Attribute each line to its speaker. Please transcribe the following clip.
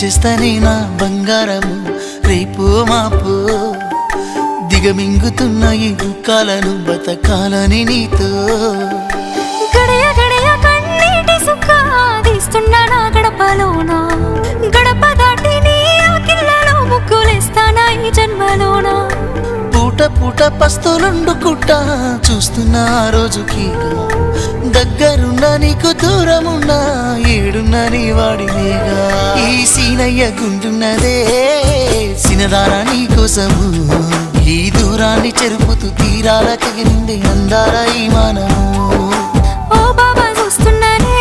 Speaker 1: చేస్తానే నా బంగారము రేపు మాపు దిగమింగుతున్న ఈ దుఃఖాలను బతకాలని నీతో
Speaker 2: గడయ గడయ కన్నీటి సుఖ తీస్తున్నా నా గడపలోనా గడప దాటి నీ ఆకిళ్ళలో ముగ్గులేస్తానా ఈ జన్మలోనా
Speaker 1: పూట పూట పస్తులుండుకుంటా చూస్తున్నా ఆ రోజుకి దగ్గరున్నా నీకు దూరమున్నా ఏడున్నా నీ వాడినేగా ఈ సీనయ్య గుంటున్నదే సినదారా నీ కోసము ఈ దూరాన్ని చెరుపుతూ తీరాల తెగినింది అందాల ఈ మానము
Speaker 2: ఓ బాబా చూస్తున్నానే